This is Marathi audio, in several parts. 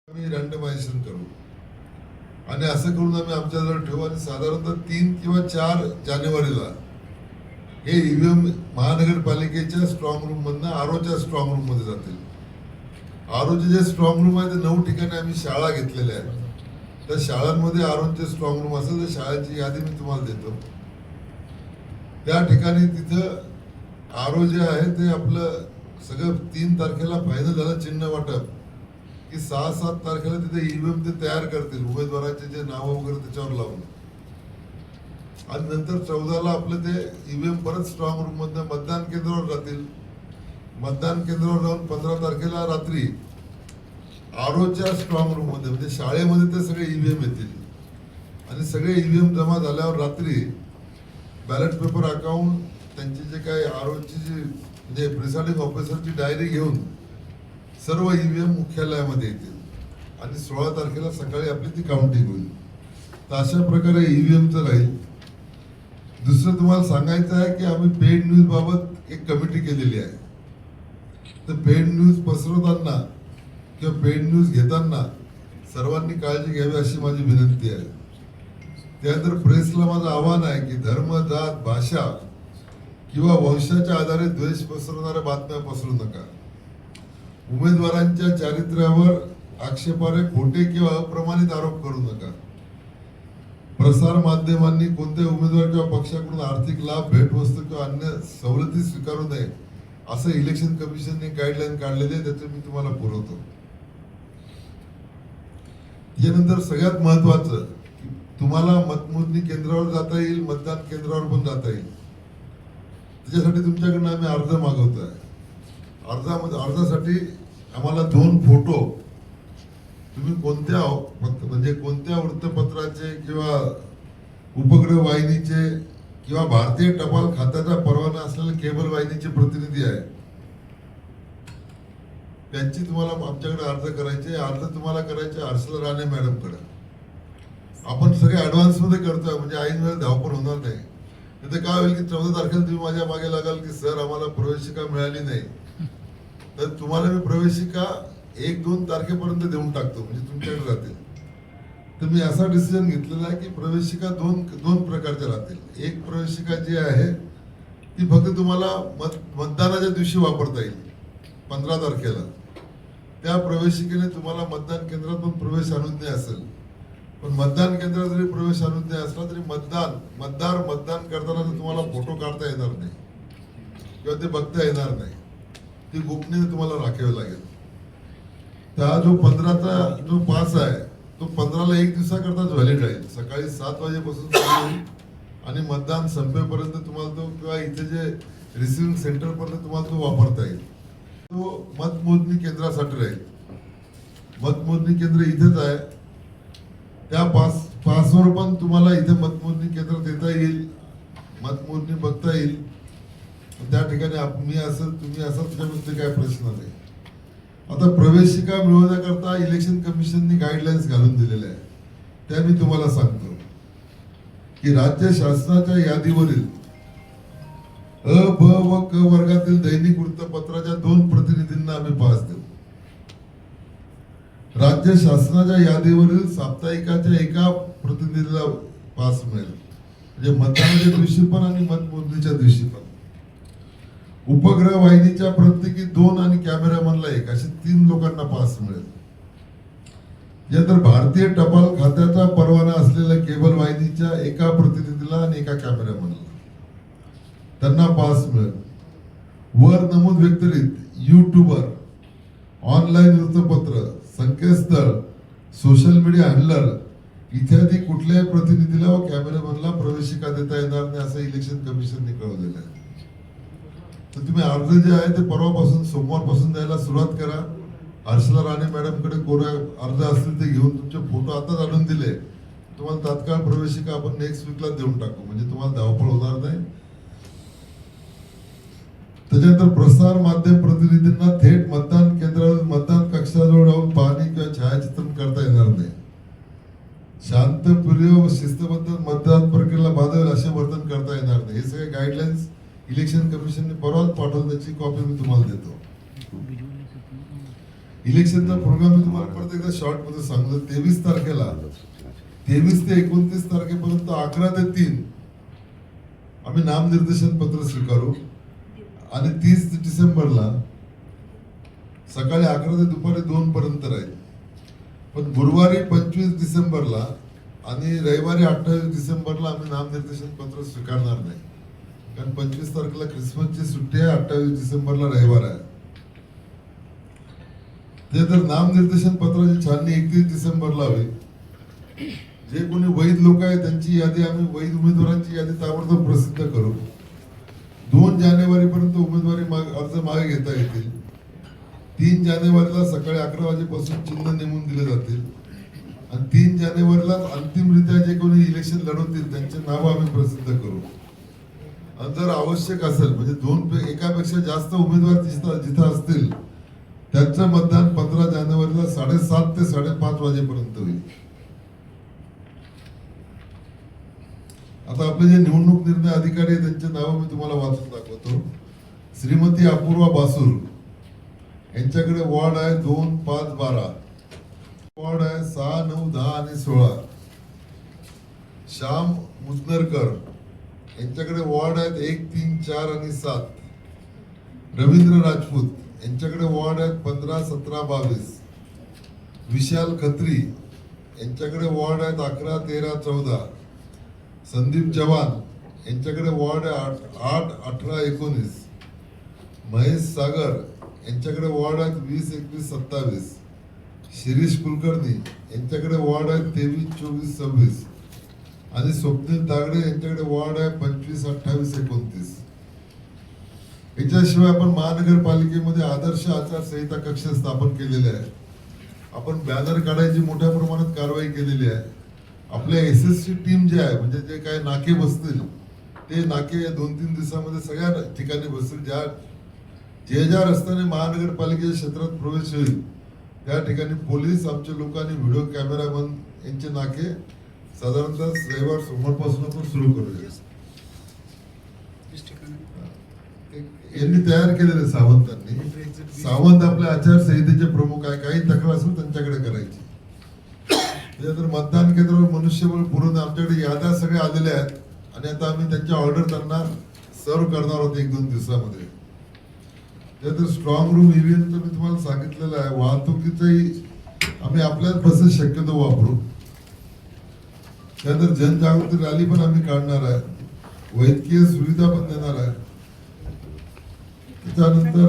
आम्ही रँडमायझेशन करू आणि असं करून आम्ही आमच्याजवळ ठेवू आणि साधारणतः 3 किंवा 4 जानेवारीला हे ईव्हीएम महानगरपालिकेच्या स्ट्रॉंग रूम मधनं आरोच्या स्ट्रॉंग रूम मध्ये जातील. आरोचे जे स्ट्रॉंग रूम आहे ते 9 ठिकाणी आम्ही शाळा घेतलेल्या आहेत. त्या शाळांमध्ये आरोचे स्ट्रॉंग रूम असेल तर शाळांची यादी मी तुम्हाला देतो. त्या ठिकाणी तिथं आरो जे आहे ते आपलं सगळं 3 तारखेला फायनल झालं चिन्ह वाटप की 6-7 तारखेला तिथे ईव्हीएम ते तयार करतील उमेदवारांचे जे नावं वगैरे त्याच्यावर लावून आणि नंतर 14ला आपलं ते ईव्हीएम परत स्ट्रॉंग रूम मधनं मतदान केंद्रावर जातील. मतदान केंद्रावर जाऊन 15 तारखेला रात्री आरोच्या स्ट्रॉंग रूम मध्ये म्हणजे शाळेमध्ये ते सगळे ईव्हीएम येतील आणि सगळे ईव्हीएम जमा झाल्यावर रात्री बॅलेट पेपर अकाउंट त्यांची जे काही आरोची जी म्हणजे प्रिसाइडिंग ऑफिसरची डायरी घेऊन सर्व ईव्हीएम मुख्यालयामध्ये येतील आणि 16 तारखेला सकाळी आपली ती काउंटिंग होईल. तर अशा प्रकारे ईव्हीएमचं राहील. दुसरं तुम्हाला सांगायचं आहे की आम्ही पेड न्यूज बाबत एक कमिटी केलेली आहे. तर पेड न्यूज पसरवताना किंवा पेड न्यूज घेताना सर्वांनी काळजी घ्यावी अशी माझी विनंती आहे. त्यानंतर प्रेसला माझं आव्हान आहे की धर्म, जात, भाषा किंवा वंशाच्या आधारे द्वेष पसरवणाऱ्या बातम्या पसरू नका. उमेदवारांच्या चारित्र्यावर आक्षेपार्ह खोटे किंवा अप्रमाणित आरोप करू नका. प्रसार माध्यमांनी कोणत्याही उमेदवार किंवा पक्षाकडून आर्थिक लाभ, भेटवस्तू किंवा अन्य सवलती स्वीकारू नये असं इलेक्शन कमिशनने गाईडलाईन काढलेली आहे. त्याचे मी तुम्हाला पुरवतो. यानंतर सगळ्यात महत्वाचं तुम्हाला मतमोजणी केंद्रावर जाता येईल, मतदान केंद्रावर पण जाता येईल. त्याच्यासाठी तुमच्याकडनं आम्ही अर्ज मागवतोय. अर्जासाठी आम्हाला 2 फोटो तुम्ही कोणत्या म्हणजे कोणत्या वृत्तपत्राचे किंवा उपग्रह वाहिनीचे किंवा भारतीय टपाल खात्याचा परवाना असलेल्या केबल वाहिनीचे प्रतिनिधी आहे त्यांची तुम्हाला आमच्याकडे अर्ज करायचे. अर्ज तुम्हाला करायचे हर्षला राणे मॅडम कडे. आपण सगळे ऍडव्हान्स मध्ये करतोय म्हणजे ऐन वेळ धावपळ होणार नाही. तिथे काय होईल की 14 तारखेला तुम्ही माझ्या मागे लागाल की सर आम्हाला प्रवेशिका मिळाली नाही. तर तुम्हाला मी प्रवेशिका 1-2 तारखेपर्यंत देऊन टाकतो म्हणजे तुमच्याकडे राहतील. तर मी असा डिसिजन घेतलेला आहे की प्रवेशिका दोन प्रकारच्या राहतील. एक प्रवेशिका जी आहे ती फक्त तुम्हाला मतदानाच्या दिवशी वापरता येईल 15 तारखेला. त्या प्रवेशिकेने तुम्हाला मतदान केंद्रातून प्रवेश अनुज्ञा असेल. पण मतदान केंद्रात जरी प्रवेश अनुज्ञा असला तरी मतदान करताना तुम्हाला फोटो काढता येणार नाही किंवा ते बघता येणार नाही. ती गोपनीय तुम्हाला राखावी लागेल. त्या जो 15चा जो पास आहे तो 15ला 1 दिवसाकरताच व्हॅलिड आहे. सकाळी 7 वाजेपासून चालू होईल आणि मतदान संपेपर्यंत तुम्हाला तो किंवा इथे जे रिसिव्हिंग सेंटर पर्यंत तुम्हाला तो वापरता येईल. तो मतमोजणी केंद्रासाठी राहील. मतमोजणी केंद्र इथेच आहे. त्या पासवर पण तुम्हाला इथे मतमोजणी केंद्रात येता येईल, मतमोजणी बघता येईल. त्या ठिकाणी मी असेल तुम्ही असाल त्याच्यामध्ये काही प्रश्न नाही. आता प्रवेशिका मिळवण्याकरता इलेक्शन कमिशननी गाईडलाईन्स घालून दिलेल्या आहे. त्या मी तुम्हाला सांगतो की राज्य शासनाच्या यादीवरील अ, ब व क वर्गातील दैनिक वृत्तपत्राच्या 2 प्रतिनिधींना आम्ही पास देऊ. राज्य शासनाच्या यादीवरील साप्ताहिकाच्या एका प्रतिनिधीला पास मिळेल म्हणजे मतदानाच्या दिवशी पण आणि मतमोजणीच्या दिवशी पण. उपग्रह वाहिनीच्या प्रत्येकी 2 आणि कॅमेरामनला 1 असे 3 लोकांना पास मिळेल. यानंतर भारतीय टपाल खात्याचा परवाना असलेल्या केबल वाहिनीच्या एका प्रतिनिधीला आणि एका कॅमेरामनला त्यांना पास मिळेल. वर नमूद व्यतिरिक्त युट्यूबर, ऑनलाईन वृत्तपत्र, संकेतस्थळ, सोशल मीडिया हँडलर इत्यादी कुठल्याही प्रतिनिधीला व कॅमेरामनला प्रवेशिका देता येणार नाही असं इलेक्शन कमिशनने कळवलेलं आहे. तर तुम्ही अर्ज जे आहे ते परवापासून सोमवारपासून द्यायला सुरुवात करा. हर्षला राणे मॅडम कडे कोरा अर्ज असतील ते घेऊन तुमचे फोटो आताच आणून दिले तुम्हाला तात्काळ प्रवेशिका आपण नेक्स्ट वीकला देऊन टाकू म्हणजे तुम्हाला धावपळ होणार नाही. त्याच्यानंतर प्रसार माध्यम प्रतिनिधींना थेट मतदान केंद्रावर मतदान कक्षाजवळ राहून पाहणी किंवा छायाचित्रण करता येणार नाही. शांतप्रिय व शिस्तबद्ध मतदान प्रक्रियेला बाधा असे वर्तन करता येणार नाही. हे सगळे गाईडलाईन्स इलेक्शन कमिशनने परवाच पाठवून त्याची कॉपी मी तुम्हाला देतो. इलेक्शनचा प्रोग्राम मी तुम्हाला परत एकदा शॉर्ट मध्ये सांगतो. 23 तारखेला 23 ते 29 तारखेपर्यंत 11 ते 3 आम्ही नामनिर्देशन पत्र स्वीकारू आणि 30 डिसेंबरला सकाळी 11 ते दुपारी 2 पर्यंत राहील. पण गुरुवारी 25 डिसेंबरला आणि रविवारी 28 डिसेंबरला आम्ही नामनिर्देशन पत्र स्वीकारणार नाही, कारण 25 तारखेला ख्रिसमसची सुट्टी आहे, 28 डिसेंबरला रविवार आहे. ते तर नामनिर्देशन पत्राची छाननी 31 डिसेंबरला होईल. जे कोणी वैध लोक आहेत त्यांची यादी आम्ही वैध उमेदवारांची यादी ताबडतोब प्रसिद्ध करू. 2 जानेवारी पर्यंत उमेदवारी अर्ज मागे घेता येतील. 3 जानेवारीला सकाळी 11 वाजेपासून चिन्ह नेमून दिले जातील आणि 3 जानेवारीला अंतिमरित्या जे कोणी इलेक्शन लढवतील त्यांचे नाव आम्ही प्रसिद्ध करू. आणि जर आवश्यक असेल म्हणजे एकापेक्षा जास्त उमेदवार जिथं असतील त्यांचं मतदान 15 जानेवारीला 7:30 ते 5:30 वाजेपर्यंत होईल. आता आपले जे निवडणूक निर्णय अधिकारी आहेत त्यांचे नाव मी तुम्हाला वाचून दाखवतो. श्रीमती अपूर्वा बासूर यांच्याकडे वॉर्ड आहे 2, 5, 12. वॉर्ड आहे 6, 9, 10 आणि 16. श्याम मुजनरकर यांच्याकडे वॉर्ड आहेत 1, 3, 4 आणि 7. रवींद्र राजपूत यांच्याकडे वॉर्ड आहेत 15, 17, 22. विशाल खत्री यांच्याकडे वॉर्ड आहेत 11, 13, 14. संदीप चव्हाण यांच्याकडे वॉर्ड आहे 8, 18, 19. महेश सागर यांच्याकडे वॉर्ड आहेत 20, 21, 27. शिरीष कुलकर्णी यांच्याकडे वॉर्ड आहेत 23, 24, 26. आणि स्वप्नील तागडे यांच्याकडे वॉर्ड आहे 25, 28, 29. याच्याशिवाय आपण महानगरपालिकेमध्ये आदर्श आचारसंहिता कक्ष स्थापन केलेले आहे. आपण बॅनर काढायची मोठ्या प्रमाणात कारवाई केलेली आहे. आपल्या SSC टीम जे आहे म्हणजे जे काही नाके बसतील ते नाके 2-3 दिवसामध्ये सगळ्या ठिकाणी बसतील. ज्या रस्त्याने महानगरपालिकेच्या क्षेत्रात प्रवेश होईल त्या ठिकाणी पोलीस आमच्या लोकांनी व्हिडिओ कॅमेरामन यांचे नाके साधारणतः रविवार सोमवारपासून आपण सुरू करूया. यांनी तयार केलेले सावंतांनी. सावंत आपल्या आचारसंहितेचे प्रमुख आहे. काही तक्रार असेल त्यांच्याकडे करायची. त्याच्यानंतर मतदान केंद्रावर मनुष्यबळ पुरवणे आमच्याकडे याद्या सगळ्या आलेल्या आहेत आणि आता आम्ही त्यांच्या ऑर्डर त्यांना सर्व करणार आहोत 1-2 दिवसामध्ये. त्यानंतर स्ट्रॉंग रूम EVM तर मी तुम्हाला सांगितलेलं आहे. वाहतुकीचंही आम्ही आपल्याच बसेस शक्यतो वापरू. त्यानंतर जनजागृती रॅली पण आम्ही काढणार आहे. वैद्यकीय सुविधा पण देणार आहे. त्याच्यानंतर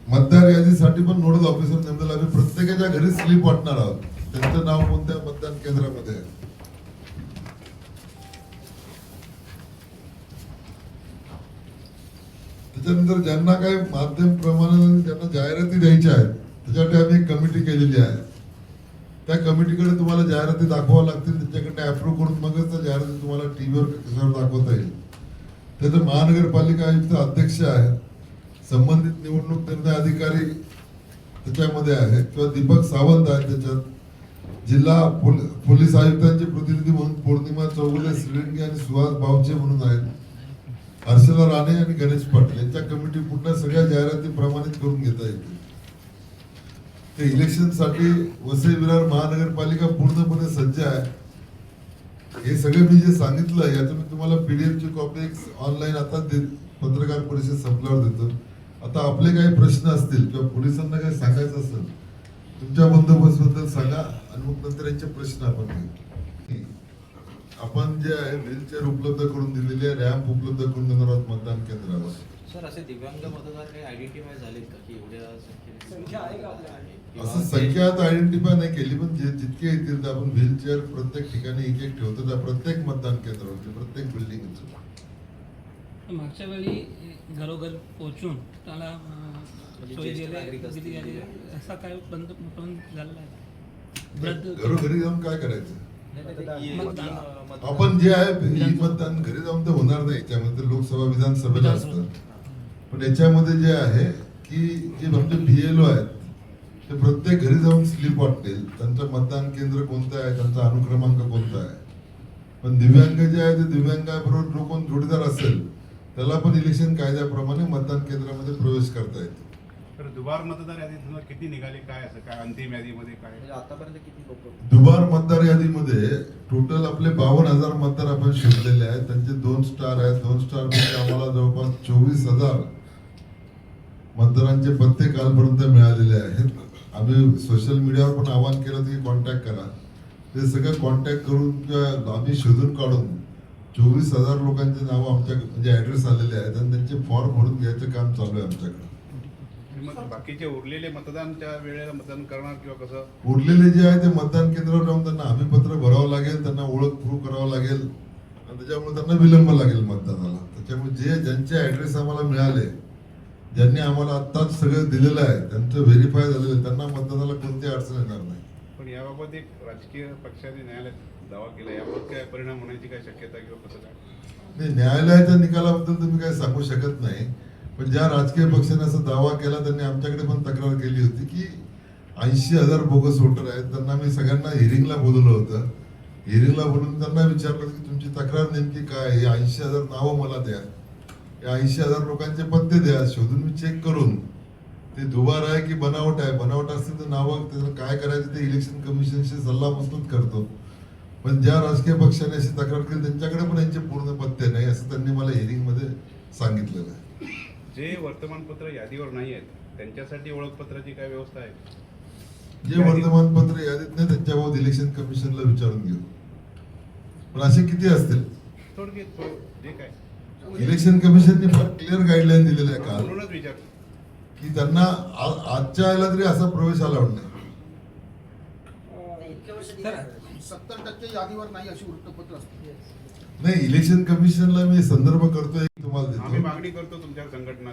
मतदार यादीसाठी पण नोडल ऑफिसर नेमलेला आम्ही प्रत्येकाच्या घरी स्लिप वाटणार आहोत. त्यांचं नाव कोणत्या मतदान केंद्रामध्ये आहे. त्याच्यानंतर ज्यांना काही माध्यम प्रमाणाने ज्यांना जाहिराती द्यायच्या आहेत त्याच्यासाठी आम्ही एक कमिटी केलेली आहे. त्या कमिटीकडे तुम्हाला जाहिराती दाखवाव्या लागतील. त्यांच्याकडे अप्रूव्ह करून मगच त्या जाहिराती तुम्हाला टीव्हीवर कशावर दाखवता येईल. त्याचं महानगरपालिका आयुक्त अध्यक्ष आहे. संबंधित निवडणूक निर्णय अधिकारी त्याच्यामध्ये आहेत किंवा दीपक सावंत आहेत. त्याच्यात जिल्हा पोलीस आयुक्तांचे प्रतिनिधी म्हणून पौर्णिमा चौगुले श्रीरंगी आणि सुहास बावचे म्हणून आहेत. हर्षला राणे आणि गणेश पाटील यांच्या कमिटी पूर्ण सगळ्या जाहिराती प्रमाणित करून घेता येतील. ते इलेक्शनसाठी वसई विरार महानगरपालिका पूर्णपणे सज्ज आहे. हे सगळं मी जे सांगितलं याचं मी तुम्हाला PDF ची कॉपी ऑनलाईन आता पत्रकार परिषद संपल्यावर देतो. आता आपले काही प्रश्न असतील किंवा पोलिसांना काही सांगायचं असेल तुमच्या बंदोबस्त बद्दल सांगा आणि मग नंतर यांचे प्रश्न आपण घेऊ. आपण जे आहे व्हीलचेअर उपलब्ध करून दिलेली आहे, रॅम्प उपलब्ध करून देणार आहोत मतदान केंद्रावर. सर असे दिव्यांग मतदार काही आयडेंटिफाय झालेत का की एवढ्या संख्या आहे का आपल्याकडे? असं संख्या आता आयडेंटिफाय नाही केली पण जितके येतील तर आपण व्हीलचेअर प्रत्येक ठिकाणी एक ठेवतो. त्या प्रत्येक मतदान केंद्रावर प्रत्येक बिल्डिंग मागच्या वेळी घरोघर पोहोचून त्याला सोयी दिली गेली असा काय बंद झालेला आहे? घरोघरी जाऊन काय करायचं? आपण जे आहे मतदान घरी जाऊन तर होणार नाही. याच्यामध्ये लोकसभा विधानसभेला असतं. पण याच्यामध्ये जे आहे की जे आमचे BLO आहेत ते प्रत्येक घरी जाऊन स्लिप वाटतील. त्यांचं मतदान केंद्र कोणतं आहे, त्यांचा अनुक्रमांक कोणता आहे. पण दिव्यांग जे आहे ते दिव्यांगाबरोबर जो कोण जोडीदार असेल त्याला पण इलेक्शन कायद्याप्रमाणे मतदान केंद्रामध्ये प्रवेश करता येतो. तर दुबार मतदार यादीतून किती निघाले, काय असं काय अंतिम यादीमध्ये काय? म्हणजे आतापर्यंत किती लोक दुबार मतदार यादीमध्ये टोटल आपले 52,000 मतदार आपण शोधलेले आहेत. त्यांचे 2 स्टार आहेत. 2 स्टार मध्ये आम्हाला जवळपास 24,000 मतदारांचे पत्ते कालपर्यंत मिळालेले आहेत. आम्ही सोशल मीडियावर पण आवाहन केलं की कॉन्टॅक्ट करा. ते सगळं कॉन्टॅक्ट करून किंवा आम्ही शोधून काढून 24,000 लोकांचे नावं आमच्या म्हणजे ऍड्रेस आलेले आहेत आणि त्यांचे फॉर्म भरून घ्यायचं काम चालू आहे आमच्याकडे. आणि मग बाकीचे उरलेले मतदान त्या वेळेला मतदान करणार किंवा कसं? उरलेले जे आहे ते मतदान केंद्रावर जाऊन त्यांना हमी पत्र भरावं लागेल, त्यांना ओळख प्रूव्ह करावं लागेल आणि त्याच्यामुळे त्यांना विलंब लागेल मतदानाला. त्याच्यामुळे ज्यांचे ऍड्रेस आम्हाला मिळाले, ज्यांनी आम्हाला आत्ताच सगळं दिलेलं आहे, त्यांचं व्हेरीफाय झालेलं आहे, त्यांना मतदानाला कोणती अडचण येणार नाही. पण याबाबत एक राजकीय पक्षाने न्यायालयात दावा केला, याबाबत काय परिणाम होण्याची काय शक्यता किंवा कसं काय? नाही, न्यायालयाच्या निकालाबद्दल तुम्ही काही सांगू शकत नाही. पण ज्या राजकीय पक्षाने असा दावा केला त्यांनी आमच्याकडे पण तक्रार केली होती की 80,000 बोगस वोटर आहेत. त्यांना मी सगळ्यांना हिअरिंगला बोलवलं होतं. हिअरिंगला बोलून त्यांना विचारलं की तुमची तक्रार नेमकी काय? हे 80,000 नावं मला द्या, या 80,000 लोकांचे पत्ते द्या, शोधून मी चेक करून ते दुबार आहे की बनावट आहे. बनावट असतील तर नावं त्याचं काय करायचं ते इलेक्शन कमिशनशी सल्लामसलत करतो. पण ज्या राजकीय पक्षाने अशी तक्रार केली त्यांच्याकडे पण यांचे पूर्ण पत्ते नाही असं त्यांनी मला हिअरिंग मध्ये सांगितलेलं आहे. जे वर्तमानपत्र यादीवर नाही आहेत त्यांच्यासाठी ओळखपत्राची काय व्यवस्था आहे? जे वर्तमानपत्र यादीत नाही त्यांच्याबाबत इलेक्शन कमिशनला विचारून घेऊ. पण असे किती असतील? थोडक्यात जे काय इलेक्शन कमिशनने फार क्लिअर गाईडलाईन दिलेल्या आहे काल म्हणूनच विचार की त्यांना आजच्या वेळेला तरी असा प्रवेश अलाउड नाही. 70% यादीवर नाही अशी वृत्तपत्र असते. नाही, इलेक्शन कमिशनला मी संदर्भ करतोय, तुम्हाला आम्ही देतो. मागणी करतो तुमच्या संघटना.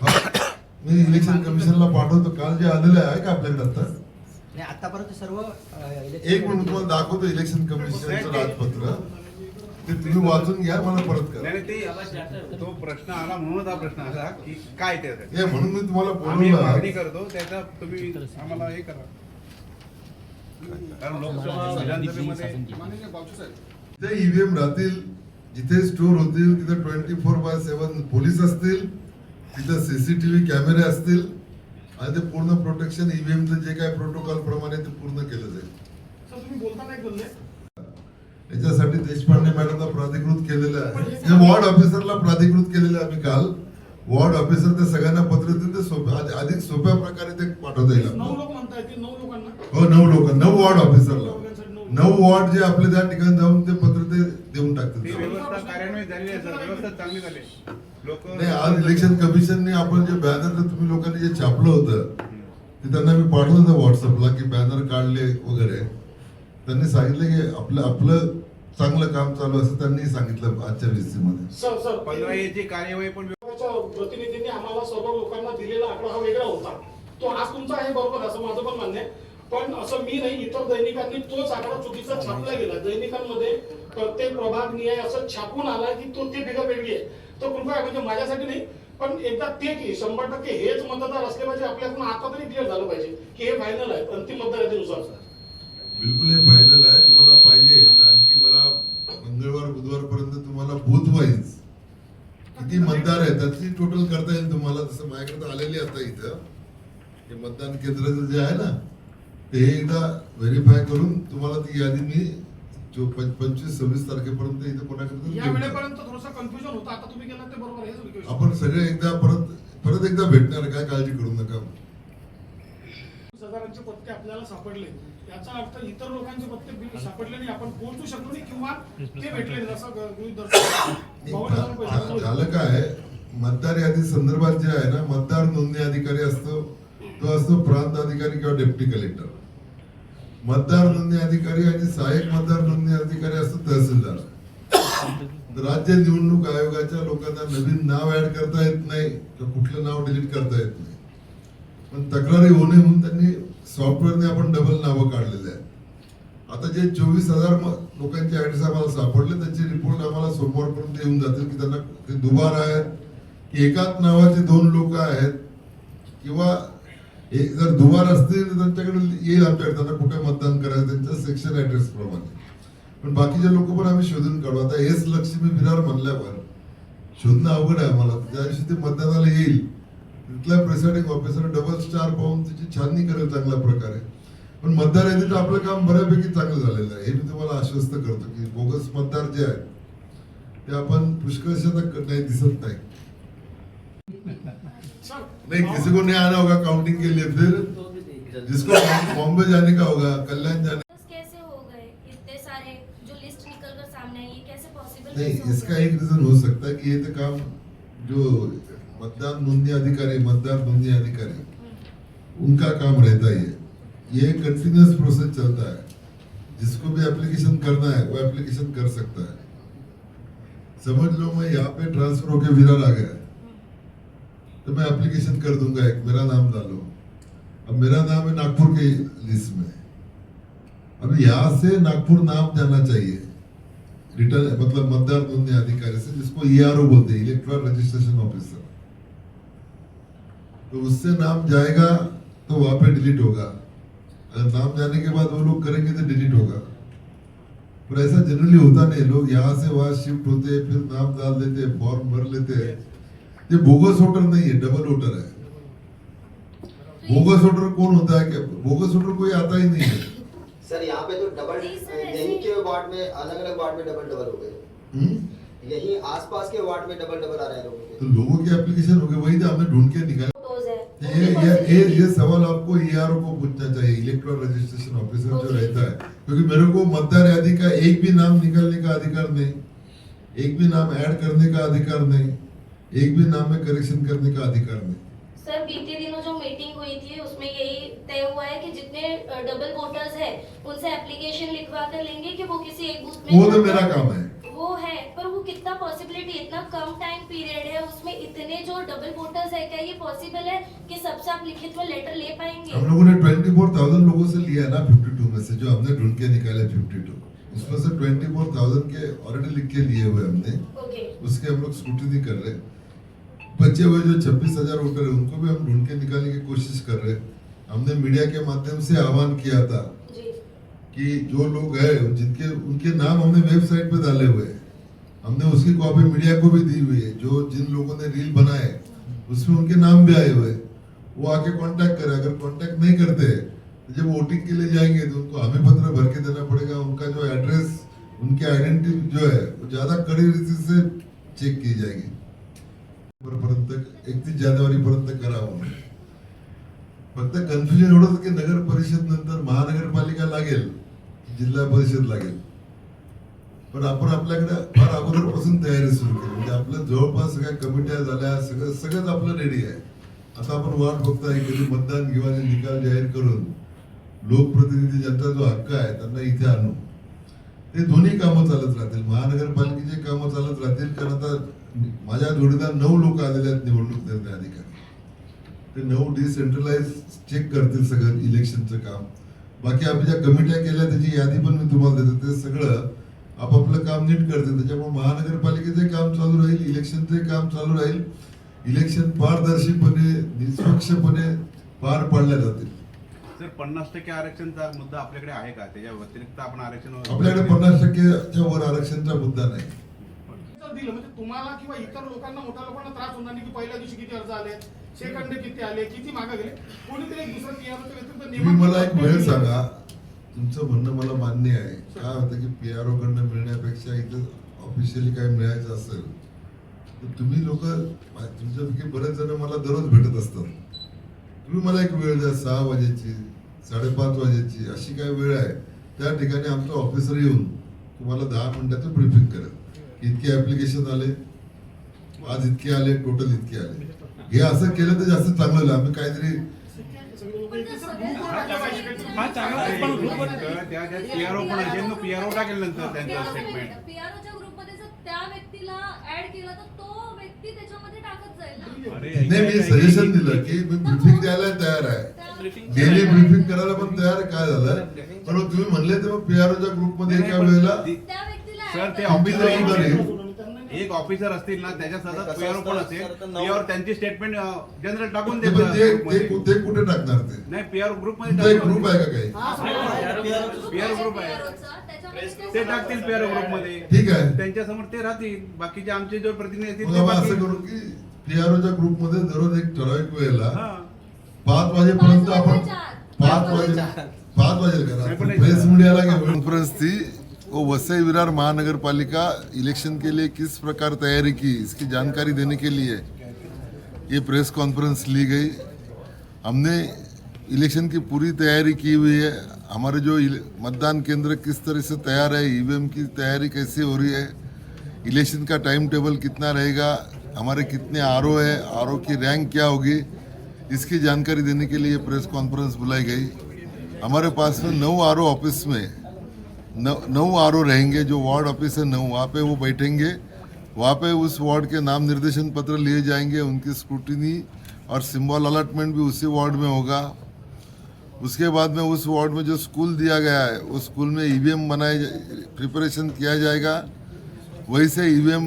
मी इलेक्शन कमिशनला पाठवतो. काल जे आलेलं आहे का आपल्याकडे आता नाही आतापर्यंत सर्व एक मिनिट तुम्हाला दाखवतो इलेक्शन कमिशनचं राजपत्र. ते तुम्ही वाचून घ्या, मला परत करा. नाही ते तो प्रश्न आला म्हणूनच हा प्रश्न आला की काय ते हे म्हणून मी तुम्हाला आम्ही बोलवलं. मागणी करतो त्याचा तुम्ही आम्हाला हे करा. कारण लोकसभा विधानसभेमध्ये माननीय बावचू साहेब, ते ईव्हीएम राहतील, जिथे स्टोर होतील तिथे 24/7 पोलीस असतील, तिथे सीसीटीव्ही कॅमेरे असतील आणि ते पूर्ण प्रोटेक्शन ईव्हीएमचं जे काय प्रोटोकॉल प्रमाणे ते पूर्ण केलं जाईल. सर तुम्ही बोलता नाही बोलले. याच्यासाठी देशपांडे मॅडमला प्राधिकृत केलेलं आहे. हे वॉर्ड ऑफिसरला प्राधिकृत केलेलं आहे आम्ही काल. वॉर्ड ऑफिसर ते सगळ्यांना पत्र देऊन ते अधिक सोप्या प्रकारे ते पाठवता येईल. 9 लोक म्हणताय की 9 लोकांना. हो, 9 लोक, 9 वॉर्ड ऑफिसरला 9 वॉर्ड जे आपले त्या ठिकाणी जाऊन ते पत्र ते देऊन ती टाकतील. व्यवस्था कार्यान्वित झालेली आहे सर, व्यवस्था चांगली झाली. लोक नाही, आज इलेक्शन कमिशनने आपण जे बॅनर तुम्ही लोकांनी जे छापलं होतं ते त्यांना मी पाठवलं होतं व्हॉट्सअपला की बॅनर काढले वगैरे. त्यांनी सांगितलं की आपलं चांगलं काम चालू असं त्यांनी सांगितलं आजच्या VC मध्ये. सर 15A ची कार्यवाही पण प्रतिनिधींनी आम्हाला सर्व लोकांना दिलेला आकडा हा वेगळा होता. तो आज तुमचा आहे बरोबर असं माझं पण मान्य आहे. पण असं मी नाही, इतर दैनिकांनी तोच आकडा चुकीचा छापला गेला. दैनिकांमध्ये प्रत्येक प्रभाग निहाय असं छापून आला की तो ते बिघा वेगळी आहे. तर कृपया म्हणजे माझ्यासाठी नाही पण एकदा ते की 100% हेच मतदार असले पाहिजे आपल्याकडून आता तरी क्लिअर झालं पाहिजे की हे फायनल आहे अंतिम मतदार यादीनुसार. बिलकुल हे फायनल आहे. तुम्हाला पाहिजे तर आणखी मला मंगळवार बुधवार पर्यंत तुम्हाला बूथ वाईज किती मतदार आहेत त्याची टोटल करता येईल तुम्हाला. जसं माझ्याकडे तर आलेली आता इथं हे मतदान केंद्राचं जे आहे ना ते एकदा व्हेरीफाय करून तुम्हाला ती यादी मी 25-26 तारखेपर्यंत इथं कोणाकडे या वेळेपर्यंत थोडंसं कन्फ्युजन होतं. आता तुम्ही गेलात ते बरोबर आहे. आपण सगळे एकदा परत एकदा भेटणार, काय काळजी करू नका. हजारांचे पत्ते आपल्याला सापडले, याचा अर्थ इतर लोकांचे पत्ते सापडले नाही, आपण पोहोचू शकलो नाही किंवा ते भेटले नाही असं गृहीत धरतो. झालं काय, मतदार यादी संदर्भात जे आहे ना, मतदार नोंदणी अधिकारी असतो तो असतो प्रांत अधिकारी किंवा डेप्टी कलेक्टर. मतदार नोंदणी अधिकारी आणि सहाय्यक मतदार नोंदणी अधिकारी असतो तहसीलदार. राज्य निवडणूक आयोगाच्या लोकांना नवीन नाव ऍड करता येत नाही किंवा कुठलं नाव डिलीट करता येत नाही. पण तक्रारी होऊ नये म्हणून त्यांनी सॉफ्टवेअरने आपण डबल नावं काढलेले आहेत. आता जे 24,000 लोकांचे ऍड्रेस आम्हाला सापडले त्याचे रिपोर्ट आम्हाला सोमवारपर्यंत येऊन जातील की त्यांना ते दुबार आहेत की एकाच नावाचे 2 लोक आहेत किंवा जर दुबार असतील तर त्यांच्याकडे येईल आमच्याकडे त्यांना कुठे मतदान करायचं त्यांच्या सेक्शन ऍड्रेस प्रमाणे. पण बाकीचे लोक पण आम्ही शोधून काढू. आता लक्ष्मी विरार म्हणल्यावर शोधणं अवघड आहे आम्हाला. ज्या दिवशी ते मतदानाला येईल तिथला प्रिसाइडिंग ऑफिसर डबल स्टार पाहून त्याची छाननी करेल चांगल्या प्रकारे. पण मतदार यादीत आपलं काम बऱ्यापैकी चांगलं झालेलं आहे, हे मी तुम्हाला आश्वस्त करतो की बोगस मतदार जे आहेत ते आपण पुष्कळशः नाही दिसत नाही. नहीं, किसी को नहीं आना होगा काउंटिंग के लिए, फिर जिसको बॉम्बे जाने का होगा, कल्याण जाने. कैसे हो गए इतने सारे जो लिस्ट निकल कर सामने आई, ये कैसे पॉसिबल? नहीं, इसका एक रीजन हो सकता है कि ये तो काम जो मतदान नोंदणी अधिकारी, मतदार नोंदणी अधिकारी, उनका काम रहता ही है. ये कंटिन्यूस प्रोसेस चलता है. जिसको भी एप्लीकेशन करना है वो एप्लीकेशन कर सकता है. समझ लो मैं यहाँ पे ट्रांसफर होके विरार आ गया तो मैं एप्लीकेशन कर दूंगा, एक मेरा नाम डालो. अब मेरा नाम है नागपुर के लिस्ट में. अब यहाँ से नागपुर नाम जाना चाहिए रिटर्न, मतलब मतदार नोंदणी अधिकारी से, जिसको ERO बोलते हैं, इलेक्टोरल रजिस्ट्रेशन ऑफिसर. तो उससे नाम जाएगा तो वहां पे डिलीट होगा. अगर नाम जाने के बाद वो लोग करेंगे तो डिलीट होगा. पर ऐसा जनरली होता नहीं. लोग यहाँ से वहां शिफ्ट होते हैं, फिर नाम डाल देते हैं, फॉर्म भर लेते हैं. ये बोगस वोटर नहीं है, डबल वोटर है. बोगस वोटर कौन होता है? क्या बोगस वोटर कोई आता ही नहीं है. सर यहाँ पे तो डबल यहीं के वार्ड में अलग अलग वार्ड में डबल डबल हो गए. यहीं आसपास के वार्ड में डबल डबल आ रहे हैं लोगों के. तो लोगों के एप्लीकेशन हो गए, वही तो हमने ढूंढ के निकाला. फोटोज है ये सवाल आपको ERO को पूछना चाहिए, इलेक्टोरल रजिस्ट्रेशन ऑफिसर जो रहता है. क्योंकि मेरे को मतदार यादी का एक भी नाम निकालने का अधिकार नहीं, एक भी नाम ऐड करने का अधिकार नहीं, एक भी नाम में करेक्शन करने का अधिकार नहीं. सर बीते दिनों जो मीटिंग हुई थी उसमें यही तय हुआ है कि जितने डबल वोटर्स है उनसे एप्लीकेशन लिखवा कर लेंगे कि वो किसी एक बूथ में. वो तो मेरा काम है. वो है, पर वो कितना पॉसिबिलिटी, इतना कम टाइम पीरियड है उसमें इतने जो डबल वोटर्स है, क्या ये पॉसिबल है कि सबसे आप लिखित में लेटर ले पाएंगे? हम लोगों ने 24,000 लोगों से लिया है ना, 52 में से जो हमने ढूंढ के निकाले 52, उसमें से 24,000 के ऑलरेडी लिख के लिए हुए हमने. ओके. उसके हम लोग स्क्रूटिनी कर रहे. बचे हुए जो 26,000 वोटर है उनको भी हम ढूंढ के निकालने की कोशिश कर रहे. हमने मीडिया के माध्यम से आह्वान किया था जी. कि जो लोग हैं जिनके उनके नाम हमने वेबसाइट पे डाले हुए हैं, हमने उसकी कॉपी मीडिया को भी दी हुई है. जो जिन लोगों ने रील बनाए उसमें उनके नाम भी आए हुए, वो आके कांटेक्ट करें. अगर कांटेक्ट नहीं करते तो जब वोटिंग के लिए जाएंगे तो उनको हमें पत्र भर के देना पड़ेगा. उनका जो एड्रेस, उनकी आइडेंटिटी जो है वो ज्यादा कड़ी रीति से चेक की जाएगी. 31 जानेवारी पर्यंत करावं. फक्त कन्फ्युजन एवढंच की नगर परिषद नंतर महानगरपालिका लागेल, जिल्हा परिषद लागेल. पण आपण आपल्याकडे फार अगोदरपासून तयारी सुरू केली. म्हणजे आपल्या जवळपास सगळ्या कमिट्या झाल्या, सगळंच आपलं रेडी आहे. आता आपण वाट बघताय कधी मतदान घेऊ आणि निकाल जाहीर करून लोकप्रतिनिधी ज्यांचा जो हक्क आहे त्यांना इथे आणू. ते दोन्ही कामं चालत राहतील, महानगरपालिकेचे कामं चालत राहतील. कारण आता माझ्या जोडीदार 9 लोक आलेले आहेत निवडणूक निर्णय अधिकारी. ते 9 डिसेंट्रलाइज चेक करतील सगळं इलेक्शनचं काम. बाकी आम्ही ज्या कमिट्या केल्या त्याची यादी पण मी तुम्हाला देतो. ते सगळं आपापलं काम नीट करतील. त्याच्यामुळे महानगरपालिकेचे काम चालू राहील, इलेक्शनचे काम चालू राहील. इलेक्शन पारदर्शीपणे, निष्पक्षपणे पार पाडल्या जातील. सर 50% आरक्षणचा मुद्दा आपल्याकडे आहे का? त्याच्या व्यतिरिक्त आपण आरक्षण आपल्याकडे 50%च्या वर आरक्षणचा मुद्दा नाही. दिलं म्हणजे तुम्हाला किंवा इतर लोकांना, मोठ्या लोकांना त्रास होणार नाही की पहिल्या दिवशी किती अर्ज आले, सेकंड किती आले, किती मागे गेले. कोणीतरी एक दुसरं PRO व्यतिरिक्त तुम्ही मला एक वेळ सांगा. तुमचं म्हणणं मला मान्य आहे. काय होतं की PRO कडनं मिळण्यापेक्षा इथं ऑफिशियली काय मिळायचं असेल तर तुम्ही लोक, तुमच्यापैकी बरेच जण मला दररोज भेटत असतात. तुम्ही मला एक वेळ द्या, 6 वाजेची, 5:30 वाजेची, अशी काय वेळ आहे त्या ठिकाणी आमचं ऑफिसर येऊन तुम्हाला 10 मिनिटाचं ब्रीफिंग करेल. इतके ऍप्लिकेशन आले, आज इतके आले, टोटल इतके आले. हे असं केलं तर जास्त चांगलं होईल. आम्ही काहीतरी हा चांगला आहे, पण ग्रुपवर त्या PRO पण असेल ना, PRO टाकेल नंतर त्यांचं स्टेटमेंट. पीआरओच्या ग्रुपमध्ये जर त्या व्यक्तीला ऍड केलं तर तो व्यक्ती त्याच्यामध्ये टाकत जाईल ना. अरे नाही, मी सजेशन दिलं की मी ब्रीफिंग द्यायला तयार आहे, डेली ब्रीफिंग करायला पण तयार आहे. काय झालं पण तुम्ही म्हणले तर मग PROच्या ग्रुपमध्ये एका वेळेला त्या व्यक्तीला सर add ते करा. ऑफिसर एक ऑफिसर असतील ना, त्याच्या सतत PRO पण असेल, PRO त्यांची स्टेटमेंट जनरल टाकून ते कुठे टाकणार? ते नाही PRO ग्रुप तुमचा मध्ये एक ग्रुप आहे का काही? PRO ग्रुप आहे, PROचा, त्याच्यामध्ये ते टाकतील PRO ग्रुप मध्ये. ठीक आहे. त्यांच्या समोर ते राहतील. बाकीचे आमचे जो प्रतिनिधी असतील मग ते आम्ही असं बाकी- करू की PROच्या ग्रुपमध्ये दररोज एक ठराविक वेळेला हा. 5 वाजेपर्यंत आपण 5 वाजेल नहीं, का प्रेस मीडियाला कॉन्फ्रेंस थी वो वसई विरार महानगरपालिका इलेक्शन के लिए किस प्रकार तैयारी की इसकी जानकारी देने के लिए ये प्रेस कॉन्फ्रेंस ली गई। हमने इलेक्शन की पूरी तैयारी की हुई है। हमारे जो मतदान केंद्र किस तरह से तैयार है, EVM की तैयारी कैसी हो रही है, इलेक्शन का टाइम टेबल कितना रहेगा, हमारे कितने RO है, RO की रैंक क्या होगी, इसकी जानकारी देने के लिए प्रेस कॉन्फ्रेंस बुलाई गई। हमारे पास में 9 RO ऑफिस में 9 RO रहेंगे, जो वार्ड ऑफिस है 9, वहाँ पे वो बैठेंगे। वहाँ पे उस वार्ड के नाम निर्देशन पत्र लिए जाएंगे, उनकी स्क्रूटिनी और सिंबल अलॉटमेंट भी उसी वार्ड में होगा। उसके बाद में उस वार्ड में जो स्कूल दिया गया है उस स्कूल में EVM प्रिपरेशन किया जाएगा। वहीं से EVM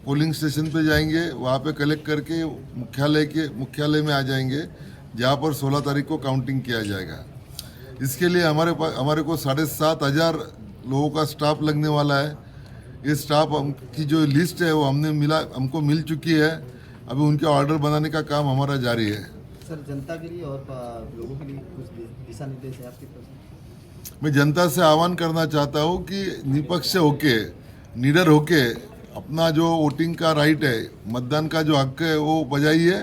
पोलिंग स्टेशन पे जाएंगे, वहाँ पे कलेक्ट करके मुख्यालय में आ जाएंगे, जहाँ पर 16 तारीख को काउंटिंग किया जाएगा। इसके लिए हमारे को 7,500 लोगों का स्टाफ लगने वाला है। ये स्टाफ की जो लिस्ट है वो हमको मिल चुकी है। अभी उनके ऑर्डर बनाने का काम हमारा जारी है। सर, जनता के लिए और लोगों के लिए कुछ दिशा निर्देश है आपके पास? मैं जनता से आह्वान करना चाहता हूँ कि निष्पक्ष होके, निडर होके अपना जो वोटिंग का राइट है, मतदान का जो हक है वो बजाइए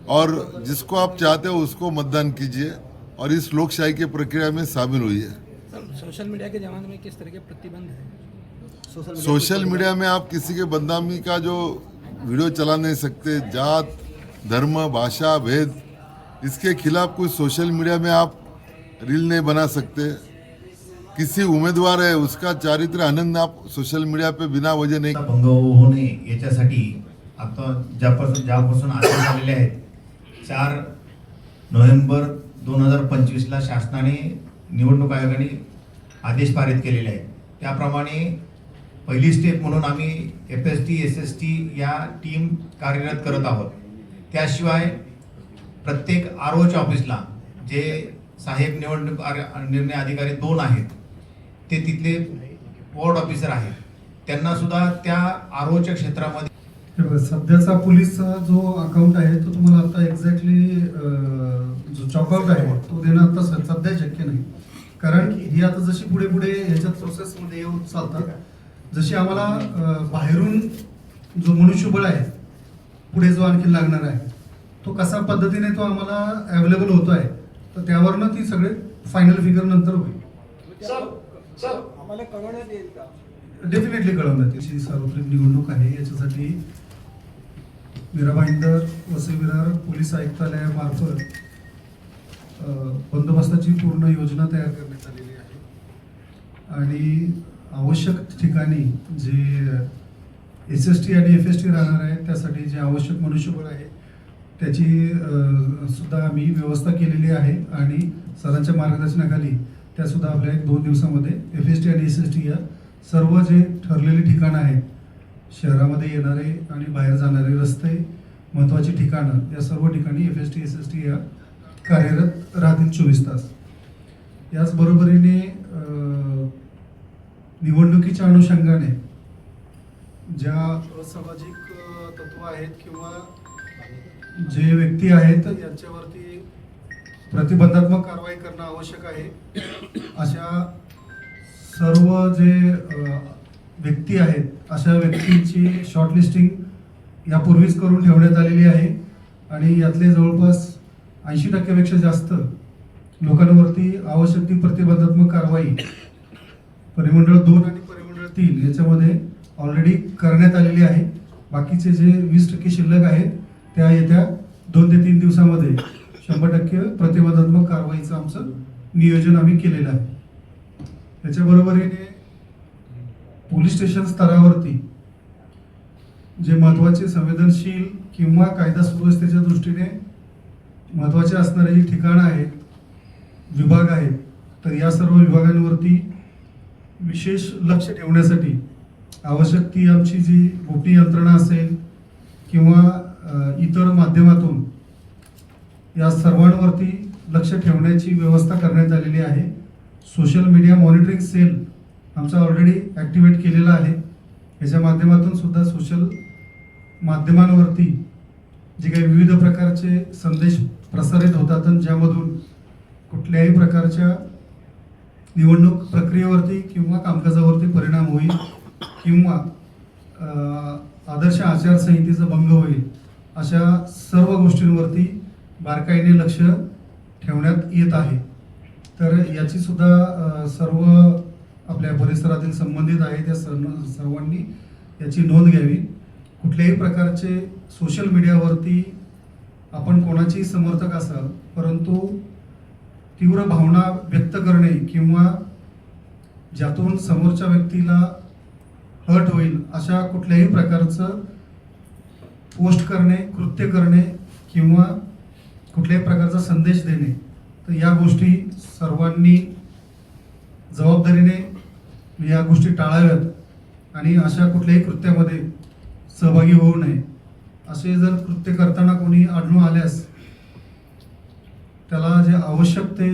और जिसको आप चाहते हो उसको मतदान कीजिए और इस लोकशाही की प्रक्रिया में शामिल हुई है। सोशल मीडिया के जमाने में किस तरह के प्रतिबंध है? सोशल मीडिया में आप किसी के बदनामी का जो वीडियो चला नहीं सकते, जात धर्म भाषा भेद, इसके खिलाफ कुछ सोशल मीडिया में आप रील नहीं बना सकते। किसी उमेदवार है उसका चारित्र्य आनंद आप सोशल मीडिया पे बिना वजह नाही। भंग होऊ नये याच्यासाठी आता ज्यापासून आदेश झालेले आहेत 4 नोव्हेंबर 2025 ला शासनाने निवडणूक आयोगाने आदेश पारित केलेले आहेत। त्याप्रमाणे पहिली स्टेप म्हणून आम्ही FST SST या टीम कार्यरत करत आहोत। त्याशिवाय प्रत्येक ROच्या ऑफिसला जे साहेब निवडणूक निर्णय अधिकारी 2 आहेत ते तिथले वॉर्ड ऑफिसर आहेत, त्यांना सुद्धा त्या ROच्या क्षेत्रामध्ये सध्याचा पोलीसचा जो अकाउंट आहे तो तुम्हाला आता एक्झॅक्टली जो चॉकआउट आहे तो देणं आता सध्या शक्य नाही, कारण ही आता जशी पुढे पुढे ह्याच्यात प्रोसेसमध्ये येऊन चालतात, जशी आम्हाला बाहेरून जो मनुष्यबळ आहे पुढे जो आणखी लागणार आहे तो कसा पद्धतीने तो आम्हाला अवेलेबल होतो आहे, तर त्यावरनं ती सगळे फायनल फिगर नंतर होईल। सर आम्हाला कळवण्यात येईल का? डेफिनेटली कळवण्यात येईल। सार्वत्रिक निवडणूक आहे, याच्यासाठी मीरा भाईंदर वसई विरार पोलीस आयुक्तालयामार्फत बंदोबस्ताची पूर्ण योजना तयार करण्यात आलेली आहे आणि आवश्यक ठिकाणी जे SST आणि FST राहणार आहे त्यासाठी जे आवश्यक मनुष्यबळ आहे त्याची सुद्धा आम्ही व्यवस्था केलेली आहे आणि सरांच्या मार्गदर्शनाखाली त्या सुद्धा आपल्या 1-2 दिवसामध्ये FST आणि SST या सर्व जे ठरलेली ठिकाणं आहेत, शहरामध्ये येणारे आणि बाहेर जाणारे रस्ते, महत्त्वाची ठिकाणं, या सर्व ठिकाणी FST SST या कार्यरत राहतील 24 तास। याचबरोबरीने निवडणुकीच्या अनुषंगाने ज्या असामाजिक तत्व आहेत किंवा जे व्यक्ती आहेत यांच्यावरती प्रतिबंधात्मक कारवाई करणं आवश्यक आहे। अशा सर्व जे व्यक्ती आहेत अशा व्यक्तींची शॉर्टलिस्टिंग यापूर्वीच करून ठेवण्यात आलेली आहे आणि यातले जवळपास 80% पेक्षा जास्त लोकांवरती आवश्यक ती प्रतिबंधात्मक कारवाई परिमंडळ 2 आणि परिमंडळ 3 याच्यामध्ये ऑलरेडी करण्यात आलेली आहे। बाकीचे जे 20% शिल्लक आहेत त्या येत्या 2 ते 3 दिवसामध्ये 100% प्रतिबंधात्मक कारवाईचं आमचं नियोजन आम्ही केलेलं आहे। त्याच्याबरोबरीने पोलीस स्टेशन स्तरावरती जे महत्त्वाचे संवेदनशील किंवा कायदा सुव्यवस्थेच्या दृष्टीने महत्त्वाचे असणारे जी ठिकाणं आहेत, विभाग आहेत, तर या सर्व विभागांवरती विशेष लक्ष ठेवण्यासाठी आवश्यक ती आमची जी गोपनीय यंत्रणा असेल किंवा इतर माध्यमातून या सर्वांवरती लक्ष ठेवण्याची व्यवस्था करण्यात आलेली आहे। सोशल मीडिया मॉनिटरिंग सेल आमचा ऑलरेडी ॲक्टिवेट केलेला आहे, याच्या माध्यमातून सुद्धा सोशल माध्यमांवरती जे काही विविध प्रकारचे संदेश प्रसारित होतात आणि ज्यामधून कुठल्याही प्रकारच्या निवडणूक प्रक्रियेवरती किंवा कामकाजावरती परिणाम होईल किंवा आदर्श आचारसंहितेचा भंग होईल अशा सर्व गोष्टींवरती बारकाईने लक्ष ठेवण्यात येत आहे. तर याची सुद्धा सर्व आपल्या परिसरातील संबंधित आहे त्या सर्वांनी याची नोंद घ्यावी. कुठल्याही प्रकारचे सोशल मीडियावरती आपण कोणाचेही समर्थक असाल परंतु तीव्र भावना व्यक्त करणे किंवा ज्यातून समोरच्या व्यक्तीला हर्ट होईल अशा कुठल्याही प्रकारचं पोस्ट करणे, कृत्य करणे किंवा कुठल्याही प्रकारचा संदेश देणे, तर या गोष्टी सर्वांनी जबाबदारीने या गोष्टी टाळाव्यात आणि अशा कुठल्याही कृत्यामध्ये सहभागी होऊ नये. असे जर कृत्य करताना कोणी आढळून आल्यास त्याला जे आवश्यक ते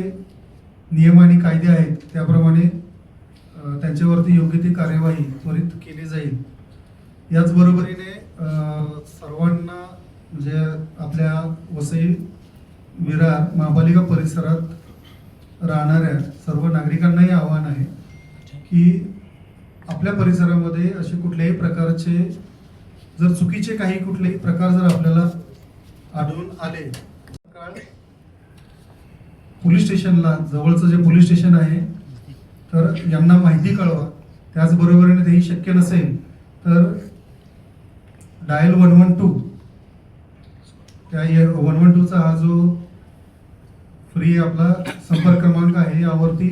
नियम आणि कायदे आहेत त्याप्रमाणे त्यांच्यावरती योग्य ती कार्यवाही त्वरित केली जाईल. याचबरोबरीने सर्वांना म्हणजे आपल्या वसई विरार महापालिका परिसरात राहणाऱ्या सर्व नागरिकांनाही आव्हान आहे की आपल्या परिसरामध्ये असे कुठल्याही प्रकारचे जर चुकीचे काही कुठलेही प्रकार जर आपल्याला आढळून आले पोलीस स्टेशनला, जवळचं जे पोलीस स्टेशन आहे तर यांना माहिती कळवा. त्याचबरोबरीने तेही शक्य नसेल तर डायल 112 त्या 112चा हा जो फ्री आपला संपर्क क्रमांक आहे यावरती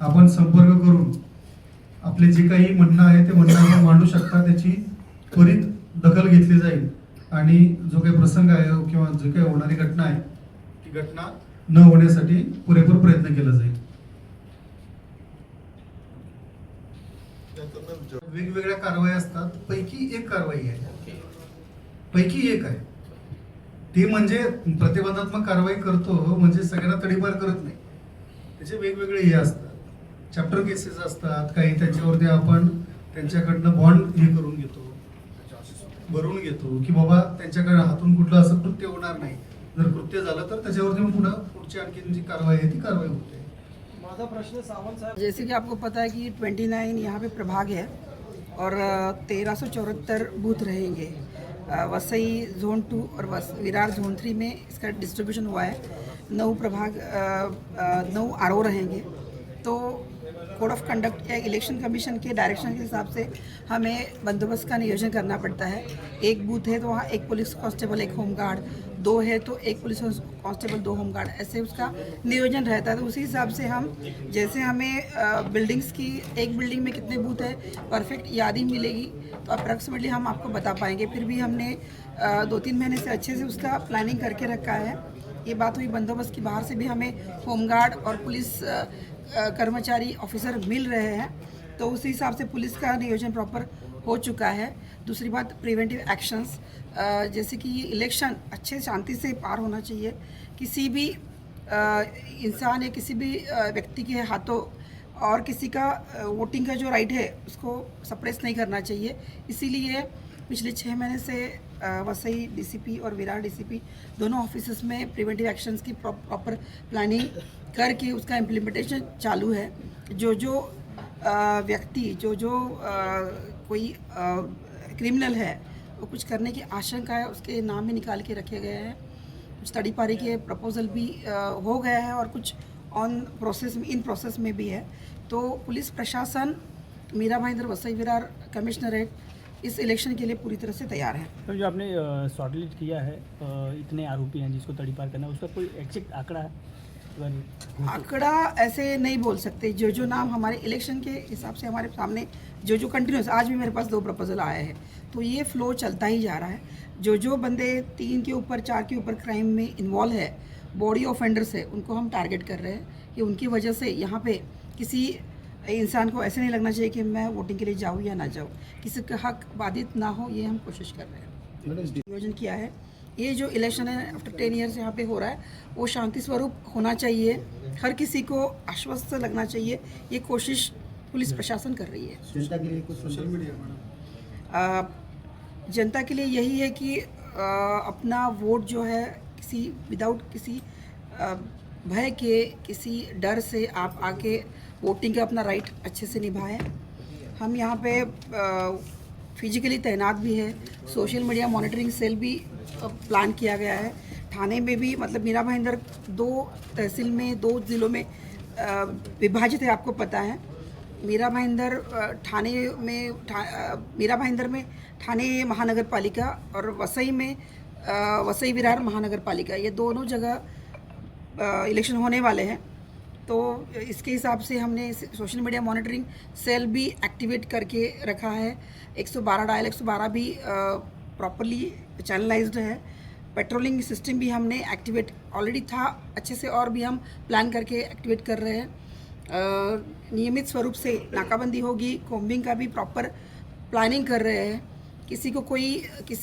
आपण संपर्क करून आपले जे काही म्हणणं आहे ते म्हणणं आपण मांडू शकता. त्याची त्वरित दखल घेतली जाईल आणि जो काही प्रसंग आहे किंवा जो काही होणारी घटना आहे ती घटना न होण्यासाठी पुरेपूर प्रयत्न केला जाईल. वेगवेगळ्या कारवाई असतात, पैकी एक कारवाई आहे, पैकी एक आहे ते म्हणजे प्रतिबंधात्मक कारवाई करतो म्हणजे सगळ्यांना तडीपार करत नाही. त्याचे वेगवेगळे हे असतात, चॅप्टर केसेस असतात, काही त्याच्यावरती आपण त्यांच्याकडनं बॉन्ड हे करून घेतो, भरून घेतो की बाबा त्यांच्याकडे हातून कुठलं असं कृत्य होणार नाही. जर कृत्य झालं तर त्याच्यावरती मग पुढची आणखी जी कारवाई आहे ती कारवाई होते. माझा प्रश्न सावंत साहब, जैसे कि आपको पता है कि 29 यहाँ पे प्रभाग है और 1374 बूथ रहेंगे. वसई जोन 2 और विरार जोन 3 में इसका डिस्ट्रीब्यूशन हुआ है. 9 प्रभाग 9 आरओ रहेंगे. तो कोड ऑफ कंडक्ट या इलेक्शन कमीशन के डायरेक्शन के हिसाब से हमें बंदोबस्त का नियोजन करना पड़ता है. एक बूथ है तो वहाँ एक पुलिस कांस्टेबल, एक होमगार्ड, 2 है तो एक पुलिस कांस्टेबल, 2 होमगार्ड, ऐसे उसका नियोजन रहता है. तो उसी हिसाब से हम जैसे हमें बिल्डिंग्स की एक बिल्डिंग में कितने बूथ है परफेक्ट यादी मिलेगी तो अप्रॉक्सीमेटली हम आपको बता पाएंगे. फिर भी हमने 2-3 महीने से अच्छे से उसका प्लानिंग करके रखा है. ये बात हुई बंदोबस्त की, बाहर से भी हमें होमगार्ड और पुलिस कर्मचारी ऑफिसर मिल रहे हैं तो उसी हिसाब से पुलिस का नियोजन प्रॉपर हो चुका है. दूसरी बात प्रिवेंटिव एक्शंस, जैसे कि ये इलेक्शन अच्छे शांति से पार होना चाहिए. किसी भी इंसान या किसी भी व्यक्ति के हाथों और किसी का वोटिंग का जो राइट है उसको सप्रेस नहीं करना चाहिए. इसीलिए पिछले 6 महीने से वसई डीसीपी और विरार डीसीपी दोनों ऑफिसेस में प्रिवेंटिव एक्शंस की प्रॉपर प्लानिंग करके उसका इम्प्लीमेंटेशन चालू है. जो व्यक्ति जो कोई क्रिमिनल है वो कुछ करने की आशंका है उसके नाम भी निकाल के रखे गए हैं. कुछ तड़ी पारी के प्रपोजल भी हो गया है और कुछ इन प्रोसेस में भी है. तो पुलिस प्रशासन, मीरा भाईंदर वसई विरार कमिश्नरेट इस इलेक्शन के लिए पूरी तरह से तैयार है. तो जो आपने शॉर्टलिस्ट किया है, इतने आरोपी हैं जिसको तड़ीपार करना है, उसका कोई एग्जैक्ट आंकड़ा है? आंकड़ा ऐसे नहीं बोल सकते. जो नाम हमारे इलेक्शन के हिसाब से हमारे सामने जो कंटिन्यूस, आज भी मेरे पास 2 प्रपोजल आए हैं तो ये फ्लो चलता ही जा रहा है. जो बंदे 3 के ऊपर 4 के ऊपर क्राइम में इन्वॉल्व है, बॉडी ऑफेंडर्स है, उनको हम टारगेट कर रहे हैं कि उनकी वजह से यहाँ पे किसी इंसान को ऐसे नहीं लगना चाहिए कि मैं वोटिंग के लिए जाऊँ या ना जाऊँ, किसी का हक बाधित ना हो, ये हम कोशिश कर रहे हैं. नियोजन किया है. ये जो इलेक्शन है आफ्टर 10 ईयर्स यहाँ पे हो रहा है वो शांति स्वरूप होना चाहिए, हर किसी को आश्वस्त लगना चाहिए. ये कोशिश पुलिस प्रशासन कर रही है. जनता के लिए कुछ सोशल मीडिया जनता के लिए यही है कि अपना वोट जो है किसी विदाउट किसी भय के, किसी डर से आप आके वोटिंग का अपना राइट अच्छे से निभाएं। हम यहाँ पे फिजिकली तैनात भी है, सोशल मीडिया मॉनिटरिंग सेल भी प्लान किया गया है। थाने में भी मतलब मीरा भाईंदर 2 तहसील में 2 ज़िलों में विभाजित है, आपको पता है। मीरा भाईंदर में ठाणे महानगर पालिका और वसई में वसई विरार महानगर पालिका, ये दोनों जगह इलेक्शन होने वाले हैं। तो इसके हिसाब से हमने सोशल मीडिया मॉनिटरिंग सेल भी एक्टिवेट करके रखा है। 112 डायल 112 भी प्रॉपरली चैनलाइज्ड है। पेट्रोलिंग सिस्टम भी हमने एक्टिवेट ऑलरेडी था अच्छे से, और भी हम प्लान करके एक्टिवेट कर रहे हैं। नियमित स्वरूप से नाकाबंदी होगी, कॉम्बिंग का भी प्रॉपर प्लानिंग कर रहे हैं। किसी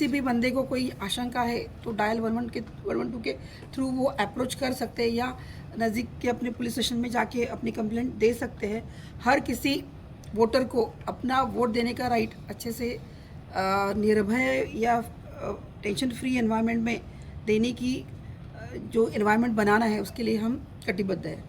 भी बंदे को कोई आशंका है तो डायल 112 के थ्रू वो अप्रोच कर सकते हैं, या नज़दीक के अपने पुलिस स्टेशन में जाके अपनी कंप्लेंट दे सकते हैं। हर किसी वोटर को अपना वोट देने का राइट अच्छे से निर्भय या टेंशन फ्री एनवायरनमेंट में देने की जो एनवायरनमेंट बनाना है, उसके लिए हम कटिबद्ध हैं।